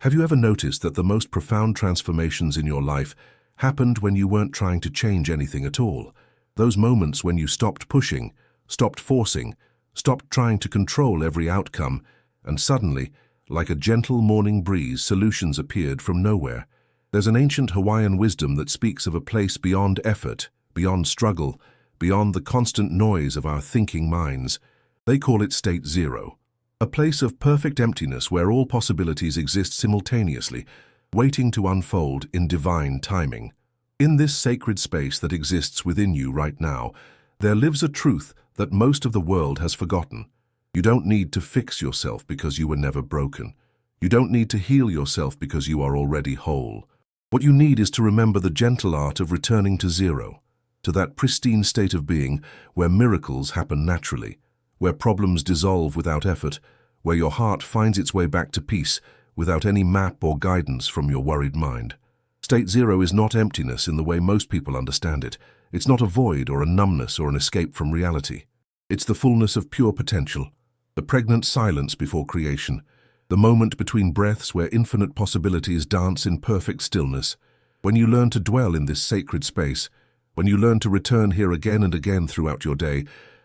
Have you ever noticed that the most profound transformations in your life happened when you weren't trying to change anything at all? Those moments when you stopped pushing, stopped forcing, stopped trying to control every outcome, and suddenly, like a gentle morning breeze, solutions appeared from nowhere. There's an ancient Hawaiian wisdom that speaks of a place beyond effort, beyond struggle, beyond the constant noise of our thinking minds. They call it state zero. A place of perfect emptiness where all possibilities exist simultaneously, waiting to unfold in divine timing. In this sacred space that exists within you right now, there lives a truth that most of the world has forgotten. You don't need to fix yourself because you were never broken. You don't need to heal yourself because you are already whole. What you need is to remember the gentle art of returning to zero, to that pristine state of being where miracles happen naturally, where problems dissolve without effort, where your heart finds its way back to peace without any map or guidance from your worried mind. State zero is not emptiness in the way most people understand it. It's not a void or a numbness or an escape from reality. It's the fullness of pure potential, the pregnant silence before creation, the moment between breaths where infinite possibilities dance in perfect stillness. When you learn to dwell in this sacred space, when you learn to return here again and again throughout your day,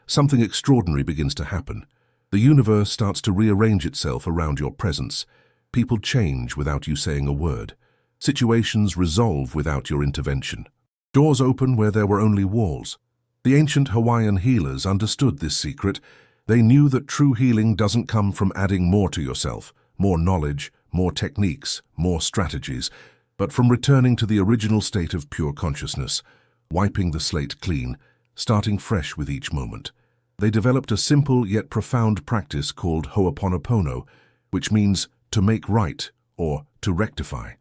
something extraordinary begins to happen. The universe starts to rearrange itself around your presence. People change without you saying a word. Situations resolve without your intervention. Doors open where there were only walls. The ancient Hawaiian healers understood this secret. They knew that true healing doesn't come from adding more to yourself, more knowledge, more techniques, more strategies, but from returning to the original state of pure consciousness, wiping the slate clean, starting fresh with each moment. They developed a simple yet profound practice called Ho'oponopono, which means to make right or to rectify.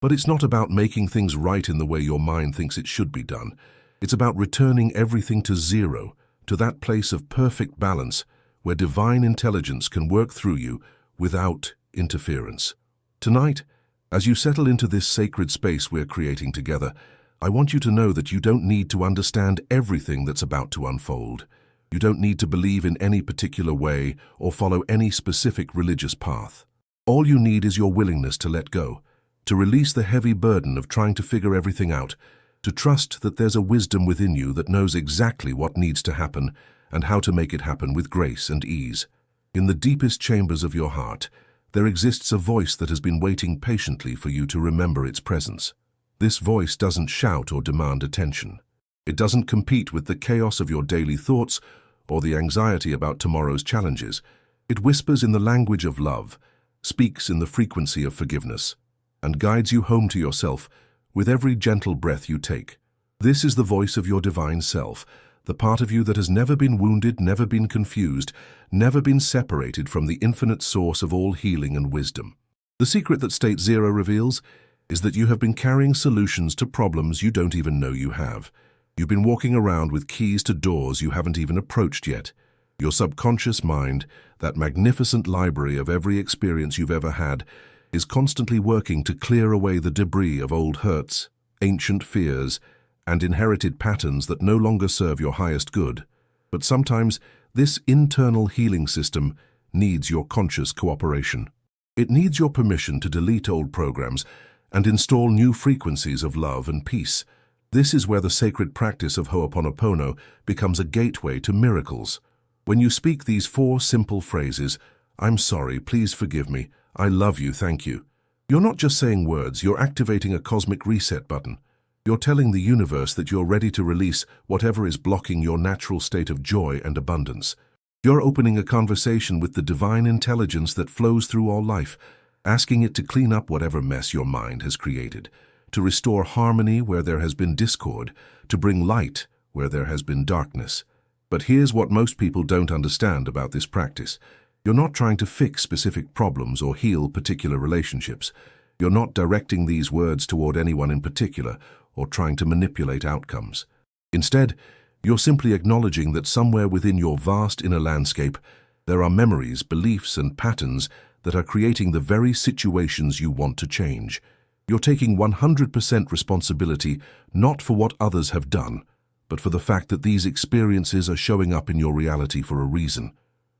But it's not about making things right in the way your mind thinks it should be done. It's about returning everything to zero, to that place of perfect balance where divine intelligence can work through you without interference. Tonight, as you settle into this sacred space we're creating together, I want you to know that you don't need to understand everything that's about to unfold. You don't need to believe in any particular way or follow any specific religious path. All you need is your willingness to let go, to release the heavy burden of trying to figure everything out, to trust that there's a wisdom within you that knows exactly what needs to happen and how to make it happen with grace and ease. In the deepest chambers of your heart, there exists a voice that has been waiting patiently for you to remember its presence. This voice doesn't shout or demand attention. It doesn't compete with the chaos of your daily thoughts or the anxiety about tomorrow's challenges. It whispers in the language of love, speaks in the frequency of forgiveness, and guides you home to yourself with every gentle breath you take. This is the voice of your divine self, the part of you that has never been wounded, never been confused, never been separated from the infinite source of all healing and wisdom. The secret that State Zero reveals is that you have been carrying solutions to problems you don't even know you have. You've been walking around with keys to doors you haven't even approached yet. Your subconscious mind, that magnificent library of every experience you've ever had, is constantly working to clear away the debris of old hurts, ancient fears, and inherited patterns that no longer serve your highest good. But sometimes this internal healing system needs your conscious cooperation. It needs your permission to delete old programs and install new frequencies of love and peace. This is where the sacred practice of Ho'oponopono becomes a gateway to miracles. When you speak these 4 simple phrases, "I'm sorry, please forgive me, I love you, thank you," you're not just saying words, you're activating a cosmic reset button. You're telling the universe that you're ready to release whatever is blocking your natural state of joy and abundance. You're opening a conversation with the divine intelligence that flows through all life, asking it to clean up whatever mess your mind has created, to restore harmony where there has been discord, to bring light where there has been darkness. But here's what most people don't understand about this practice. You're not trying to fix specific problems or heal particular relationships. You're not directing these words toward anyone in particular or trying to manipulate outcomes. Instead, you're simply acknowledging that somewhere within your vast inner landscape, there are memories, beliefs, and patterns that are creating the very situations you want to change. You're taking 100% responsibility not for what others have done, but for the fact that these experiences are showing up in your reality for a reason.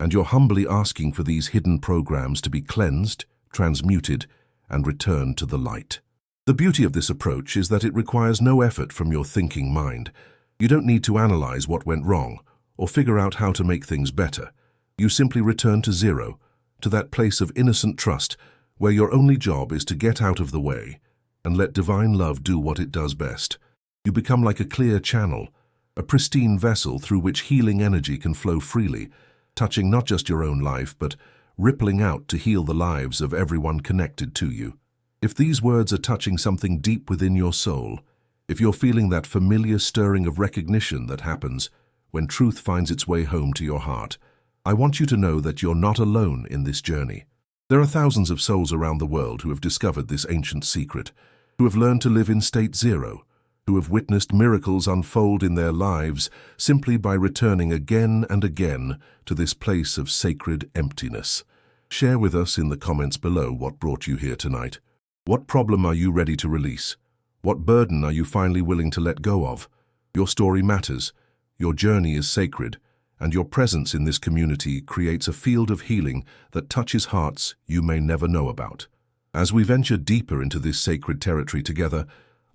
And you're humbly asking for these hidden programs to be cleansed, transmuted, and return to the light. The beauty of this approach is that it requires no effort from your thinking mind. You don't need to analyze what went wrong or figure out how to make things better. You simply return to zero, to that place of innocent trust where your only job is to get out of the way and let divine love do what it does best. You become like a clear channel, a pristine vessel through which healing energy can flow freely, touching not just your own life, but rippling out to heal the lives of everyone connected to you. If these words are touching something deep within your soul, if you're feeling that familiar stirring of recognition that happens when truth finds its way home to your heart, I want you to know that you're not alone in this journey. There are thousands of souls around the world who have discovered this ancient secret, who have learned to live in state zero, who have witnessed miracles unfold in their lives simply by returning again and again to this place of sacred emptiness. Share with us in the comments below what brought you here tonight. What problem are you ready to release? What burden are you finally willing to let go of? Your story matters, your journey is sacred, and your presence in this community creates a field of healing that touches hearts you may never know about. As we venture deeper into this sacred territory together,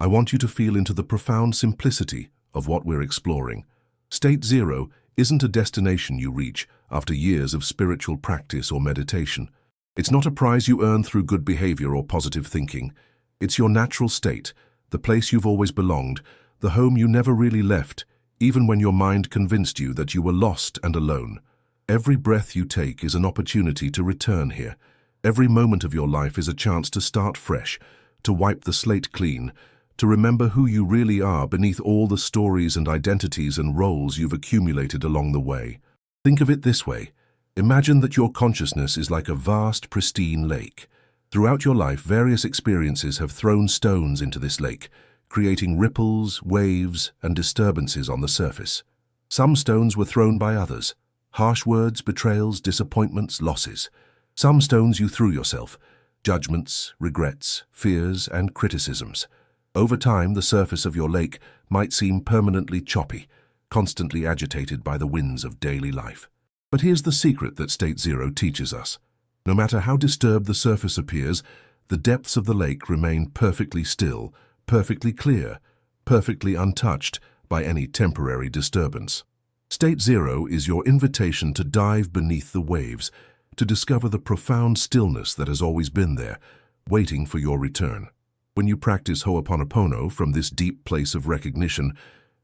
I want you to feel into the profound simplicity of what we're exploring. State zero isn't a destination you reach after years of spiritual practice or meditation. It's not a prize you earn through good behavior or positive thinking. It's your natural state, the place you've always belonged, the home you never really left, even when your mind convinced you that you were lost and alone. Every breath you take is an opportunity to return here. Every moment of your life is a chance to start fresh, to wipe the slate clean, to remember who you really are beneath all the stories and identities and roles you've accumulated along the way. Think of it this way. Imagine that your consciousness is like a vast, pristine lake. Throughout your life, various experiences have thrown stones into this lake, creating ripples, waves, and disturbances on the surface. Some stones were thrown by others. Harsh words, betrayals, disappointments, losses. Some stones you threw yourself. Judgments, regrets, fears, and criticisms. Over time, the surface of your lake might seem permanently choppy, constantly agitated by the winds of daily life. But here's the secret that State Zero teaches us. No matter how disturbed the surface appears, the depths of the lake remain perfectly still, perfectly clear, perfectly untouched by any temporary disturbance. State Zero is your invitation to dive beneath the waves, to discover the profound stillness that has always been there, waiting for your return. When you practice Ho'oponopono from this deep place of recognition,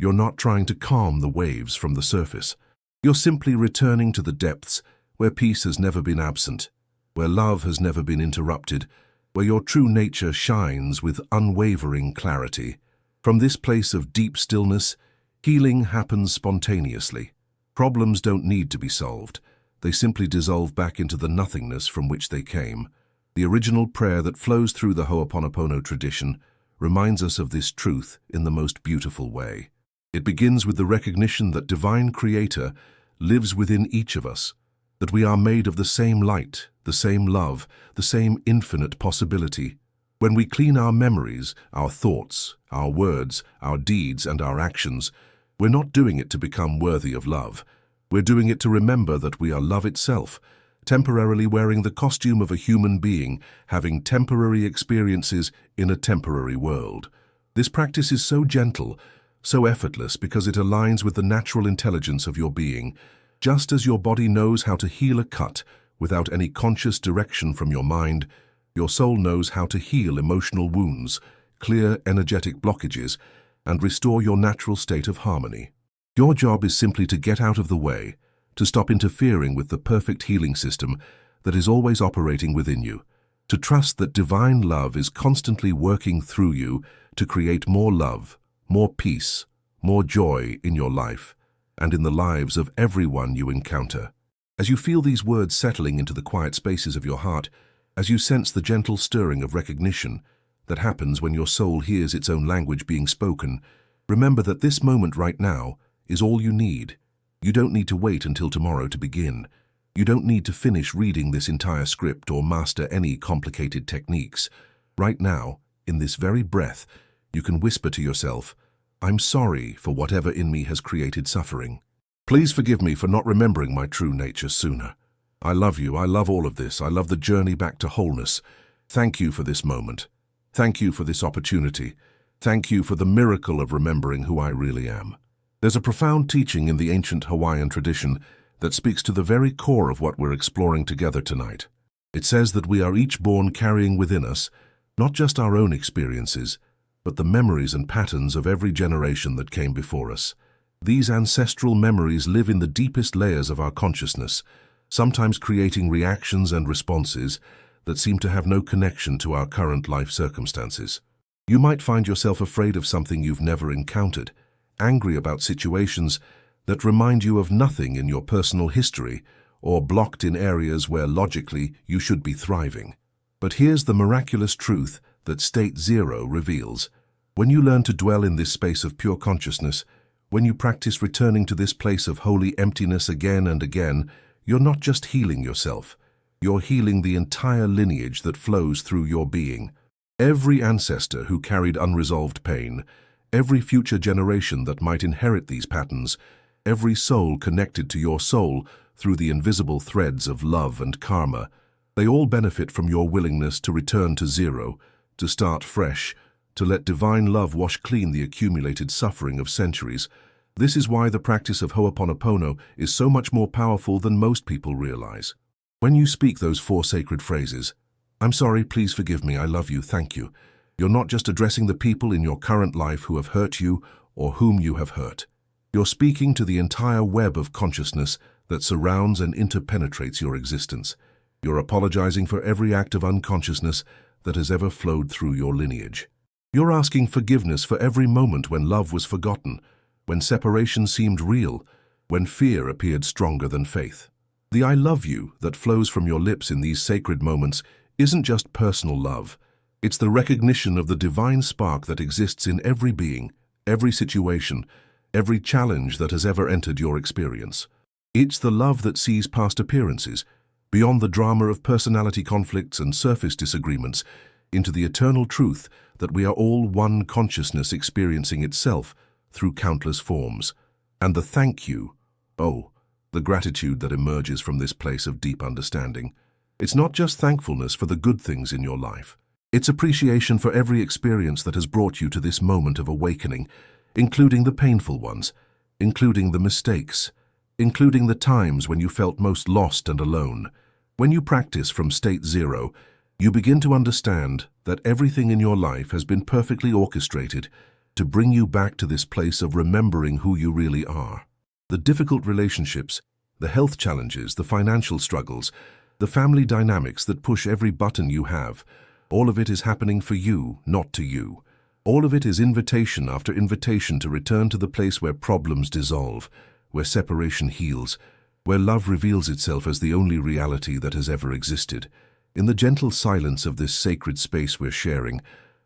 you're not trying to calm the waves from the surface. You're simply returning to the depths where peace has never been absent, where love has never been interrupted, where your true nature shines with unwavering clarity. From this place of deep stillness, healing happens spontaneously. Problems don't need to be solved. They simply dissolve back into the nothingness from which they came. The original prayer that flows through the Ho'oponopono tradition reminds us of this truth in the most beautiful way. It begins with the recognition that Divine Creator lives within each of us, that we are made of the same light, the same love, the same infinite possibility. When we clean our memories, our thoughts, our words, our deeds, and our actions, we're not doing it to become worthy of love. We're doing it to remember that we are love itself, temporarily wearing the costume of a human being, having temporary experiences in a temporary world. This practice is so gentle, so effortless because it aligns with the natural intelligence of your being. Just as your body knows how to heal a cut without any conscious direction from your mind, your soul knows how to heal emotional wounds, clear energetic blockages, and restore your natural state of harmony. Your job is simply to get out of the way, to stop interfering with the perfect healing system that is always operating within you, to trust that divine love is constantly working through you to create more love, more peace, more joy in your life and in the lives of everyone you encounter. As you feel these words settling into the quiet spaces of your heart, as you sense the gentle stirring of recognition that happens when your soul hears its own language being spoken, remember that this moment right now is all you need. You don't need to wait until tomorrow to begin. You don't need to finish reading this entire script or master any complicated techniques. Right now, in this very breath, you can whisper to yourself, "I'm sorry for whatever in me has created suffering. Please forgive me for not remembering my true nature sooner. I love you, I love all of this, I love the journey back to wholeness. Thank you for this moment. Thank you for this opportunity. Thank you for the miracle of remembering who I really am. There's a profound teaching in the ancient Hawaiian tradition that speaks to the very core of what we're exploring together tonight. It says that we are each born carrying within us not just our own experiences, but the memories and patterns of every generation that came before us. These ancestral memories live in the deepest layers of our consciousness, sometimes creating reactions and responses that seem to have no connection to our current life circumstances. You might find yourself afraid of something you've never encountered, angry about situations that remind you of nothing in your personal history, or blocked in areas where logically you should be thriving. But here's the miraculous truth that State Zero reveals. When you learn to dwell in this space of pure consciousness, when you practice returning to this place of holy emptiness again and again, you're not just healing yourself, you're healing the entire lineage that flows through your being. Every ancestor who carried unresolved pain, every future generation that might inherit these patterns, every soul connected to your soul through the invisible threads of love and karma, they all benefit from your willingness to return to zero, to start fresh, to let divine love wash clean the accumulated suffering of centuries. This is why the practice of Ho'oponopono is so much more powerful than most people realize. When you speak those 4 sacred phrases, "I'm sorry, please forgive me, I love you, thank you," you're not just addressing the people in your current life who have hurt you or whom you have hurt. You're speaking to the entire web of consciousness that surrounds and interpenetrates your existence. You're apologizing for every act of unconsciousness that has ever flowed through your lineage. You're asking forgiveness for every moment when love was forgotten, when separation seemed real, when fear appeared stronger than faith. The "I love you" that flows from your lips in these sacred moments isn't just personal love. It's the recognition of the divine spark that exists in every being, every situation, every challenge that has ever entered your experience. It's the love that sees past appearances, beyond the drama of personality conflicts and surface disagreements, into the eternal truth that we are all one consciousness experiencing itself through countless forms. And the thank you, the gratitude that emerges from this place of deep understanding. It's not just thankfulness for the good things in your life. It's appreciation for every experience that has brought you to this moment of awakening, including the painful ones, including the mistakes, including the times when you felt most lost and alone. When you practice from State Zero, you begin to understand that everything in your life has been perfectly orchestrated to bring you back to this place of remembering who you really are. The difficult relationships, the health challenges, the financial struggles, the family dynamics that push every button you have, all of it is happening for you, not to you. All of it is invitation after invitation to return to the place where problems dissolve, where separation heals, where love reveals itself as the only reality that has ever existed. In the gentle silence of this sacred space we're sharing,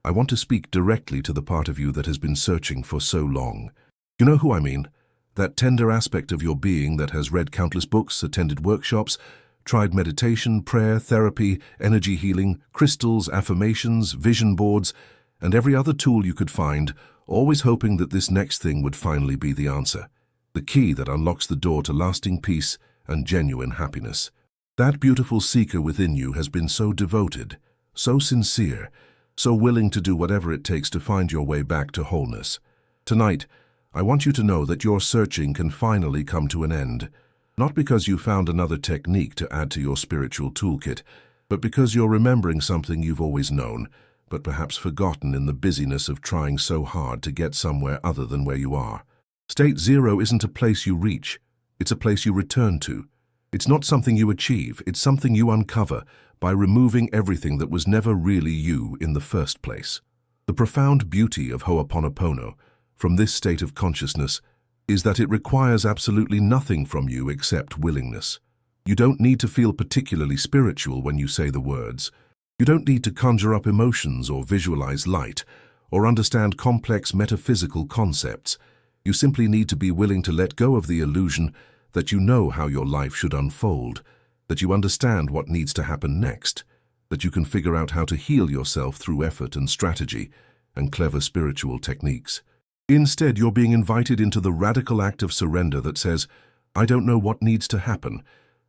I want to speak directly to the part of you that has been searching for so long. You know who I mean? That tender aspect of your being that has read countless books, attended workshops, tried meditation, prayer, therapy, energy healing, crystals, affirmations, vision boards, and every other tool you could find, always hoping that this next thing would finally be the answer. The key that unlocks the door to lasting peace and genuine happiness. That beautiful seeker within you has been so devoted, so sincere, so willing to do whatever it takes to find your way back to wholeness. Tonight, I want you to know that your searching can finally come to an end, not because you found another technique to add to your spiritual toolkit, but because you're remembering something you've always known, but perhaps forgotten in the busyness of trying so hard to get somewhere other than where you are. State Zero isn't a place you reach, it's a place you return to. It's not something you achieve, it's something you uncover by removing everything that was never really you in the first place. The profound beauty of Ho'oponopono, from this state of consciousness, is that it requires absolutely nothing from you except willingness. You don't need to feel particularly spiritual when you say the words. You don't need to conjure up emotions or visualize light, or understand complex metaphysical concepts. You simply need to be willing to let go of the illusion that you know how your life should unfold, that you understand what needs to happen next, that you can figure out how to heal yourself through effort and strategy and clever spiritual techniques. Instead, you're being invited into the radical act of surrender that says, I don't know what needs to happen,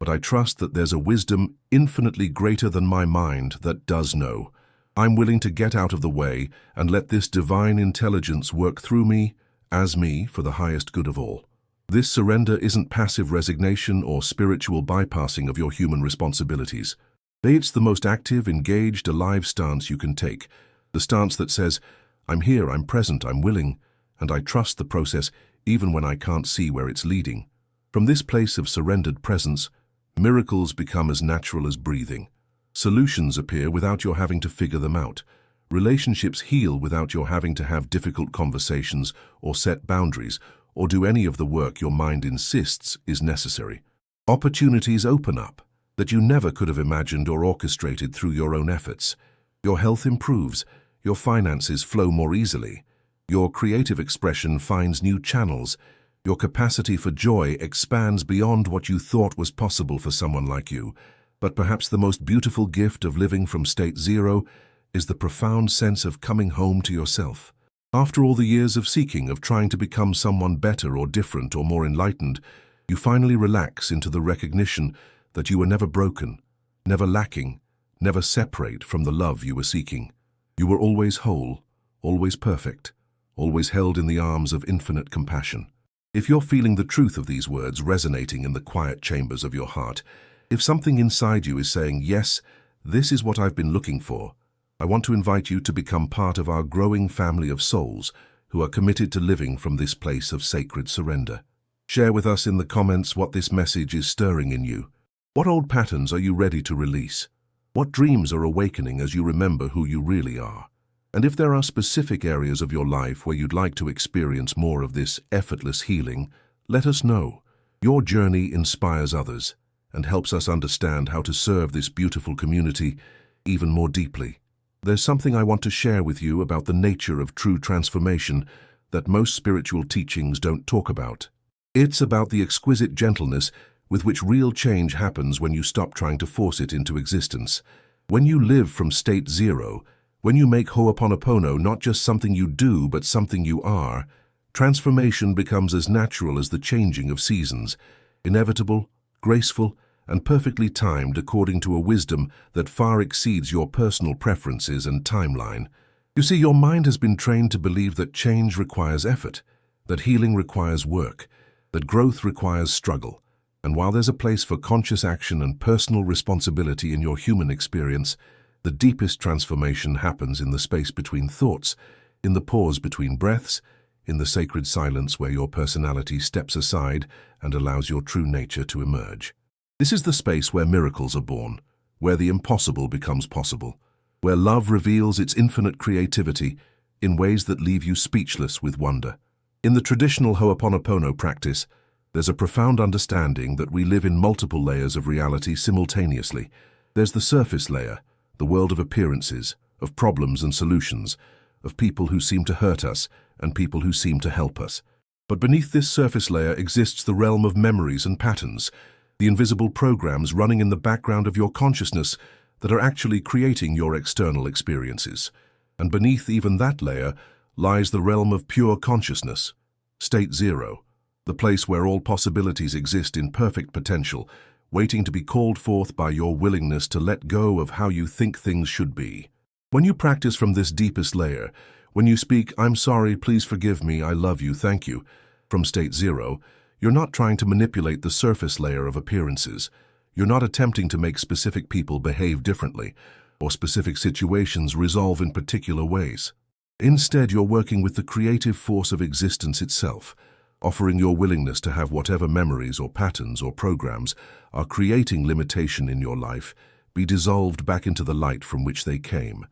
but I trust that there's a wisdom infinitely greater than my mind that does know. I'm willing to get out of the way and let this divine intelligence work through me, as me, for the highest good of all. This surrender isn't passive resignation or spiritual bypassing of your human responsibilities. It's the most active, engaged, alive stance you can take. The stance that says, I'm here, I'm present, I'm willing, and I trust the process even when I can't see where it's leading. From this place of surrendered presence, miracles become as natural as breathing. Solutions appear without your having to figure them out. Relationships heal without your having to have difficult conversations or set boundaries or do any of the work your mind insists is necessary. Opportunities open up that you never could have imagined or orchestrated through your own efforts. Your health improves, your finances flow more easily, your creative expression finds new channels, your capacity for joy expands beyond what you thought was possible for someone like you. But perhaps the most beautiful gift of living from state zero is the profound sense of coming home to yourself. After all the years of seeking, of trying to become someone better or different or more enlightened, you finally relax into the recognition that you were never broken, never lacking, never separate from the love you were seeking. You were always whole, always perfect, always held in the arms of infinite compassion. If you're feeling the truth of these words resonating in the quiet chambers of your heart, if something inside you is saying, yes, this is what I've been looking for, I want to invite you to become part of our growing family of souls who are committed to living from this place of sacred surrender. Share with us in the comments what this message is stirring in you. What old patterns are you ready to release? What dreams are awakening as you remember who you really are? And if there are specific areas of your life where you'd like to experience more of this effortless healing, let us know. Your journey inspires others and helps us understand how to serve this beautiful community even more deeply. There's something I want to share with you about the nature of true transformation that most spiritual teachings don't talk about. It's about the exquisite gentleness with which real change happens when you stop trying to force it into existence. When you live from state zero, when you make Ho'oponopono not just something you do but something you are, transformation becomes as natural as the changing of seasons, inevitable, graceful, and perfectly timed according to a wisdom that far exceeds your personal preferences and timeline. You see, your mind has been trained to believe that change requires effort, that healing requires work, that growth requires struggle. And while there's a place for conscious action and personal responsibility in your human experience, the deepest transformation happens in the space between thoughts, in the pause between breaths, in the sacred silence where your personality steps aside and allows your true nature to emerge. This is the space where miracles are born, where the impossible becomes possible, where love reveals its infinite creativity in ways that leave you speechless with wonder. In the traditional Ho'oponopono practice, there's a profound understanding that we live in multiple layers of reality simultaneously. There's the surface layer, the world of appearances, of problems and solutions, of people who seem to hurt us and people who seem to help us. But beneath this surface layer exists the realm of memories and patterns, the invisible programs running in the background of your consciousness that are actually creating your external experiences. And beneath even that layer lies the realm of pure consciousness, state zero, the place where all possibilities exist in perfect potential, waiting to be called forth by your willingness to let go of how you think things should be. When you practice from this deepest layer, when you speak, I'm sorry, please forgive me, I love you, thank you, from state zero, you're not trying to manipulate the surface layer of appearances. You're not attempting to make specific people behave differently or specific situations resolve in particular ways. Instead, you're working with the creative force of existence itself, offering your willingness to have whatever memories or patterns or programs are creating limitation in your life be dissolved back into the light from which they came.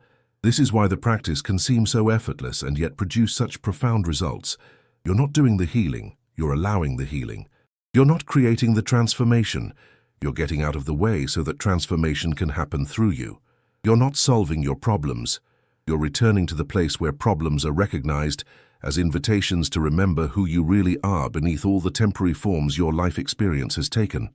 This is why the practice can seem so effortless and yet produce such profound results. You're not doing the healing, you're allowing the healing. You're not creating the transformation, you're getting out of the way so that transformation can happen through you. You're not solving your problems, you're returning to the place where problems are recognized as invitations to remember who you really are beneath all the temporary forms your life experience has taken.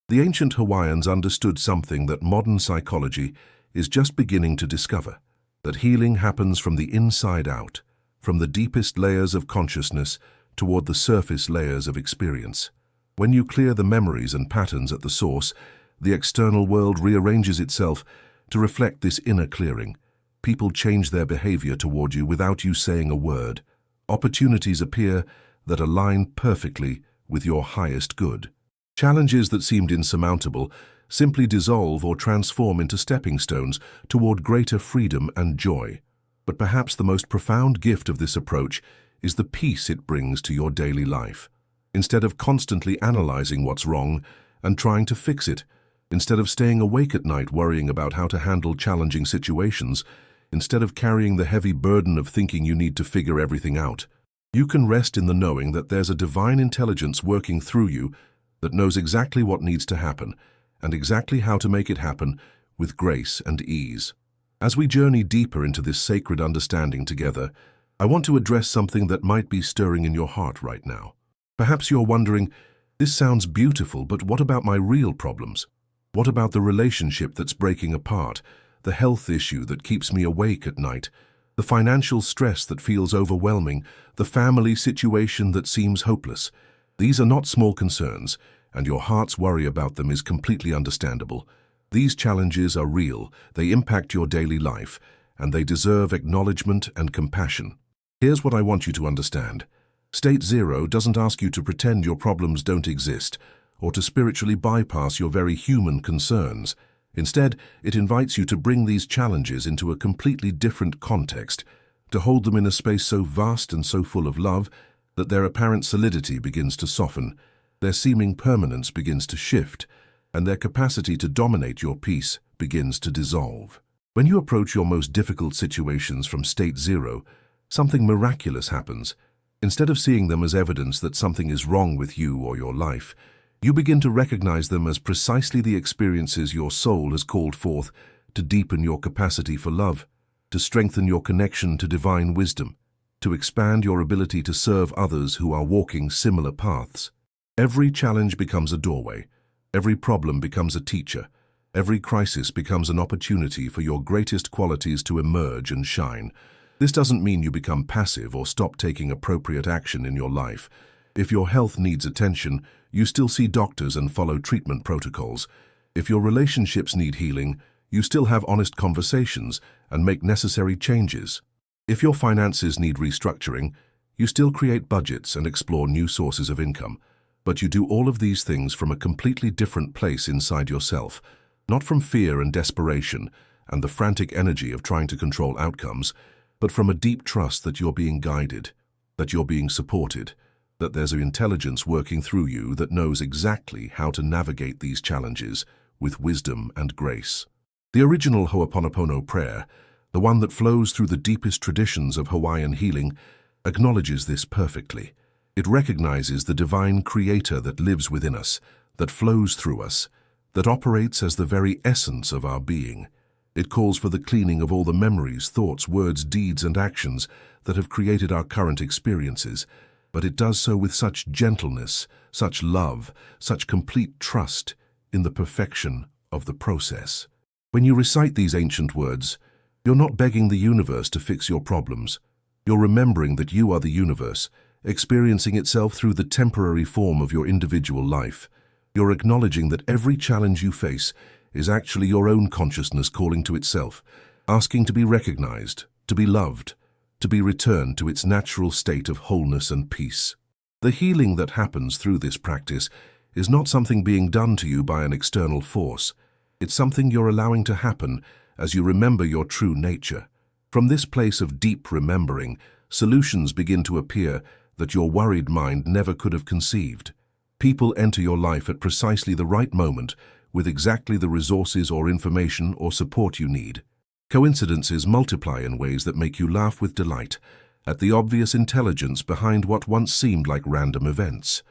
The ancient Hawaiians understood something that modern psychology is just beginning to discover, that healing happens from the inside out, from the deepest layers of consciousness toward the surface layers of experience. When you clear the memories and patterns at the source, the external world rearranges itself to reflect this inner clearing. People change their behavior toward you without you saying a word. Opportunities appear that align perfectly with your highest good. Challenges that seemed insurmountable simply dissolve or transform into stepping stones toward greater freedom and joy. But perhaps the most profound gift of this approach is the peace it brings to your daily life. Instead of constantly analyzing what's wrong and trying to fix it, instead of staying awake at night worrying about how to handle challenging situations, instead of carrying the heavy burden of thinking you need to figure everything out, you can rest in the knowing that there's a divine intelligence working through you that knows exactly what needs to happen and exactly how to make it happen with grace and ease. As we journey deeper into this sacred understanding together, I want to address something that might be stirring in your heart right now. Perhaps you're wondering, this sounds beautiful, but what about my real problems? What about the relationship that's breaking apart, the health issue that keeps me awake at night, the financial stress that feels overwhelming, the family situation that seems hopeless? These are not small concerns, and your heart's worry about them is completely understandable. These challenges are real, they impact your daily life, and they deserve acknowledgement and compassion. Here's what I want you to understand. State Zero doesn't ask you to pretend your problems don't exist, or to spiritually bypass your very human concerns. Instead, it invites you to bring these challenges into a completely different context, to hold them in a space so vast and so full of love that their apparent solidity begins to soften, their seeming permanence begins to shift, and their capacity to dominate your peace begins to dissolve. When you approach your most difficult situations from State Zero, something miraculous happens. Instead of seeing them as evidence that something is wrong with you or your life, you begin to recognize them as precisely the experiences your soul has called forth to deepen your capacity for love, to strengthen your connection to divine wisdom, to expand your ability to serve others who are walking similar paths. Every challenge becomes a doorway. Every problem becomes a teacher. Every crisis becomes an opportunity for your greatest qualities to emerge and shine. This doesn't mean you become passive or stop taking appropriate action in your life. If your health needs attention, you still see doctors and follow treatment protocols. If your relationships need healing, you still have honest conversations and make necessary changes. If your finances need restructuring, you still create budgets and explore new sources of income. But you do all of these things from a completely different place inside yourself, not from fear and desperation and the frantic energy of trying to control outcomes, but from a deep trust that you're being guided, that you're being supported, that there's an intelligence working through you that knows exactly how to navigate these challenges with wisdom and grace. The original Ho'oponopono prayer, the one that flows through the deepest traditions of Hawaiian healing, acknowledges this perfectly. It recognizes the divine creator that lives within us, that flows through us, that operates as the very essence of our being. It calls for the cleaning of all the memories, thoughts, words, deeds, and actions that have created our current experiences, but it does so with such gentleness, such love, such complete trust in the perfection of the process. When you recite these ancient words, you're not begging the universe to fix your problems. You're remembering that you are the universe, experiencing itself through the temporary form of your individual life. You're acknowledging that every challenge you face is actually your own consciousness calling to itself, asking to be recognized, to be loved, to be returned to its natural state of wholeness and peace. The healing that happens through this practice is not something being done to you by an external force. It's something you're allowing to happen as you remember your true nature. From this place of deep remembering, solutions begin to appear that your worried mind never could have conceived. People enter your life at precisely the right moment with exactly the resources or information or support you need. Coincidences multiply in ways that make you laugh with delight at the obvious intelligence behind what once seemed like random events.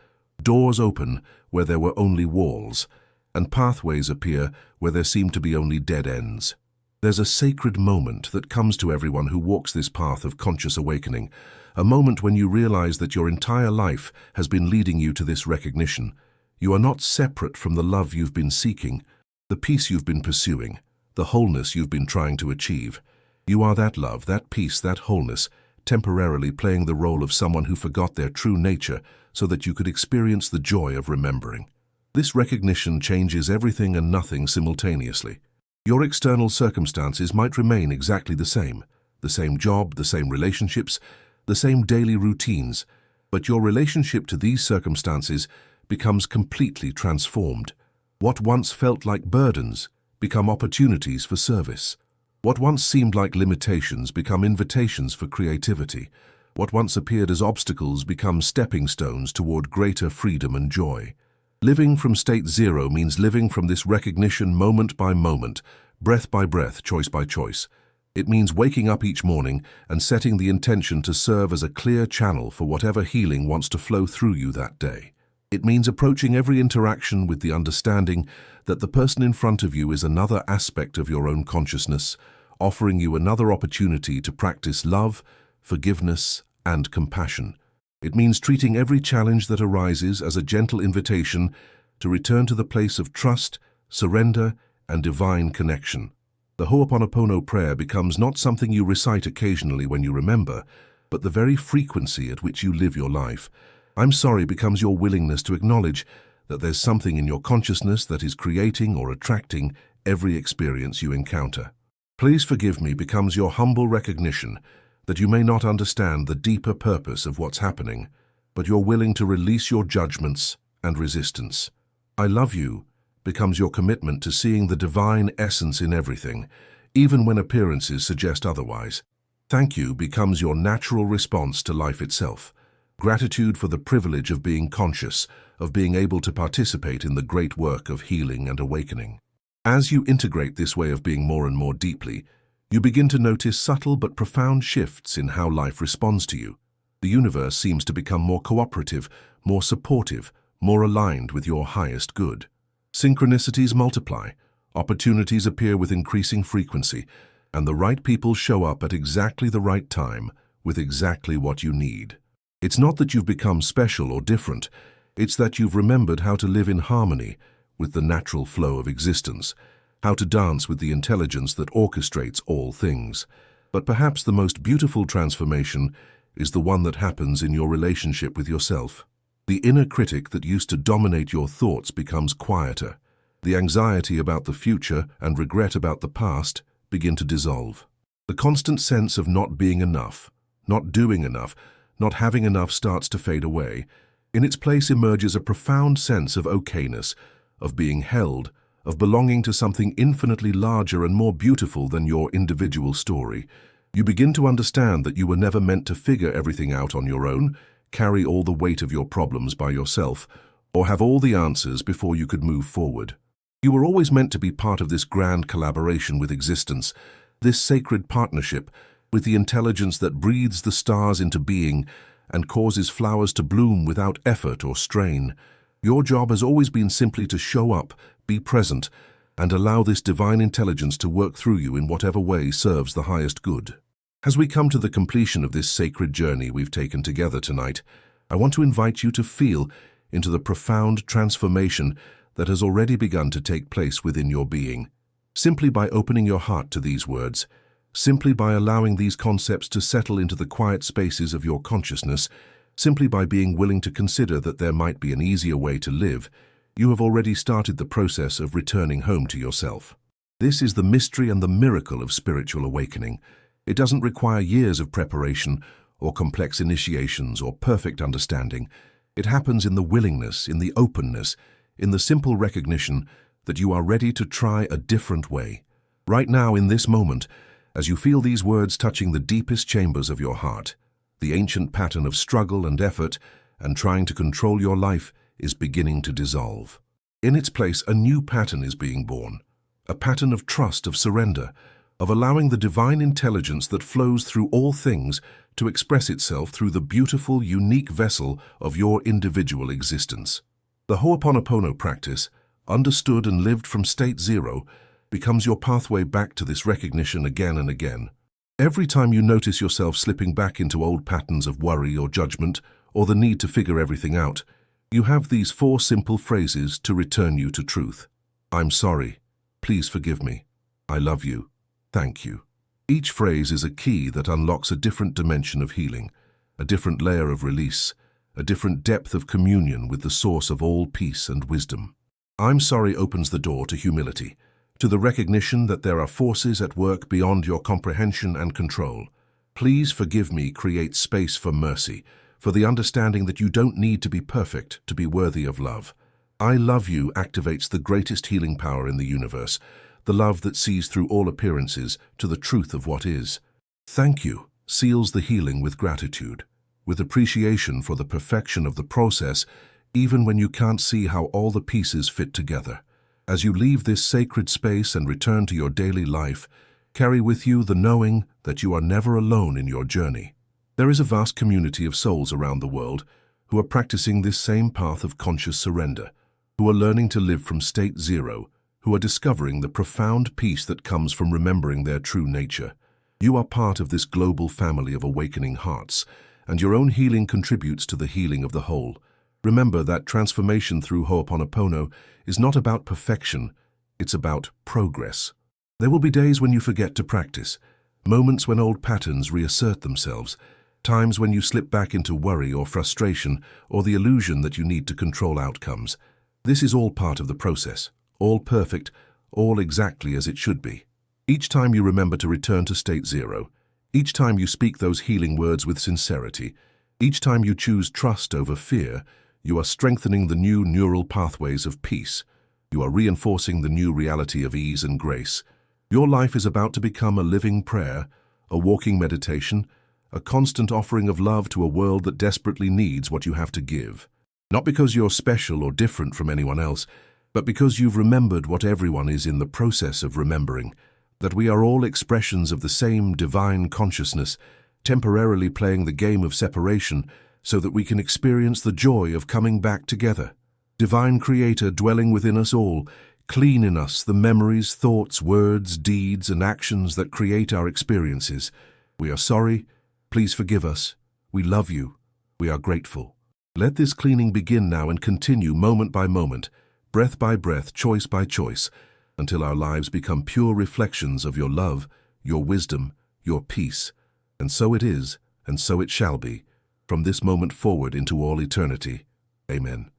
Doors open where there were only walls, and pathways appear where there seemed to be only dead ends. There's a sacred moment that comes to everyone who walks this path of conscious awakening, a moment when you realize that your entire life has been leading you to this recognition. You are not separate from the love you've been seeking, the peace you've been pursuing, the wholeness you've been trying to achieve. You are that love, that peace, that wholeness, temporarily playing the role of someone who forgot their true nature so that you could experience the joy of remembering. This recognition changes everything and nothing simultaneously. Your external circumstances might remain exactly the same job, the same relationships, the same daily routines, but your relationship to these circumstances becomes completely transformed. What once felt like burdens become opportunities for service. What once seemed like limitations become invitations for creativity. What once appeared as obstacles become stepping stones toward greater freedom and joy. Living from state zero means living from this recognition moment by moment, breath by breath, choice by choice. It means waking up each morning and setting the intention to serve as a clear channel for whatever healing wants to flow through you that day. It means approaching every interaction with the understanding that the person in front of you is another aspect of your own consciousness, offering you another opportunity to practice love, forgiveness, and compassion. It means treating every challenge that arises as a gentle invitation to return to the place of trust, surrender, and divine connection. The Ho'oponopono prayer becomes not something you recite occasionally when you remember, but the very frequency at which you live your life. I'm sorry becomes your willingness to acknowledge that there's something in your consciousness that is creating or attracting every experience you encounter. Please forgive me becomes your humble recognition that you may not understand the deeper purpose of what's happening, but you're willing to release your judgments and resistance. I love you becomes your commitment to seeing the divine essence in everything, even when appearances suggest otherwise. Thank you becomes your natural response to life itself. Gratitude for the privilege of being conscious, of being able to participate in the great work of healing and awakening. As you integrate this way of being more and more deeply, you begin to notice subtle but profound shifts in how life responds to you. The universe seems to become more cooperative, more supportive, more aligned with your highest good. Synchronicities multiply, opportunities appear with increasing frequency, and the right people show up at exactly the right time with exactly what you need. It's not that you've become special or different, it's that you've remembered how to live in harmony with the natural flow of existence, how to dance with the intelligence that orchestrates all things. But perhaps the most beautiful transformation is the one that happens in your relationship with yourself. The inner critic that used to dominate your thoughts becomes quieter. The anxiety about the future and regret about the past begin to dissolve. The constant sense of not being enough, not doing enough, not having enough starts to fade away. In its place emerges a profound sense of okayness, of being held, of belonging to something infinitely larger and more beautiful than your individual story. You begin to understand that you were never meant to figure everything out on your own, carry all the weight of your problems by yourself, or have all the answers before you could move forward. You were always meant to be part of this grand collaboration with existence, this sacred partnership with the intelligence that breathes the stars into being and causes flowers to bloom without effort or strain. Your job has always been simply to show up, be present, and allow this divine intelligence to work through you in whatever way serves the highest good. As we come to the completion of this sacred journey we've taken together tonight, I want to invite you to feel into the profound transformation that has already begun to take place within your being. Simply by opening your heart to these words, simply by allowing these concepts to settle into the quiet spaces of your consciousness, simply by being willing to consider that there might be an easier way to live, you have already started the process of returning home to yourself. This is the mystery and the miracle of spiritual awakening. It doesn't require years of preparation or complex initiations or perfect understanding. It happens in the willingness, in the openness, in the simple recognition that you are ready to try a different way. Right now, in this moment, as you feel these words touching the deepest chambers of your heart, the ancient pattern of struggle and effort and trying to control your life is beginning to dissolve. In its place, a new pattern is being born, a pattern of trust, of surrender, of allowing the divine intelligence that flows through all things to express itself through the beautiful, unique vessel of your individual existence. The Ho'oponopono practice, understood and lived from state zero, becomes your pathway back to this recognition again and again. Every time you notice yourself slipping back into old patterns of worry or judgment, or the need to figure everything out, you have these 4 simple phrases to return you to truth. I'm sorry. Please forgive me. I love you. Thank you. Each phrase is a key that unlocks a different dimension of healing, a different layer of release, a different depth of communion with the source of all peace and wisdom. I'm sorry opens the door to humility, to the recognition that there are forces at work beyond your comprehension and control. Please forgive me creates space for mercy, for the understanding that you don't need to be perfect to be worthy of love. I love you activates the greatest healing power in the universe, the love that sees through all appearances to the truth of what is. Thank you seals the healing with gratitude, with appreciation for the perfection of the process, even when you can't see how all the pieces fit together. As you leave this sacred space and return to your daily life, carry with you the knowing that you are never alone in your journey. There is a vast community of souls around the world who are practicing this same path of conscious surrender, who are learning to live from state zero, who are discovering the profound peace that comes from remembering their true nature. You are part of this global family of awakening hearts, and your own healing contributes to the healing of the whole. Remember that transformation through Ho'oponopono is not about perfection, it's about progress. There will be days when you forget to practice, moments when old patterns reassert themselves, times when you slip back into worry or frustration or the illusion that you need to control outcomes. This is all part of the process, all perfect, all exactly as it should be. Each time you remember to return to state zero, each time you speak those healing words with sincerity, each time you choose trust over fear, you are strengthening the new neural pathways of peace. You are reinforcing the new reality of ease and grace. Your life is about to become a living prayer, a walking meditation, a constant offering of love to a world that desperately needs what you have to give. Not because you're special or different from anyone else, but because you've remembered what everyone is in the process of remembering, that we are all expressions of the same divine consciousness, temporarily playing the game of separation so that we can experience the joy of coming back together. Divine Creator dwelling within us all, clean in us the memories, thoughts, words, deeds, and actions that create our experiences. We are sorry. Please forgive us. We love you. We are grateful. Let this cleaning begin now and continue moment by moment, breath by breath, choice by choice, until our lives become pure reflections of your love, your wisdom, your peace. And so it is, and so it shall be, from this moment forward into all eternity. Amen.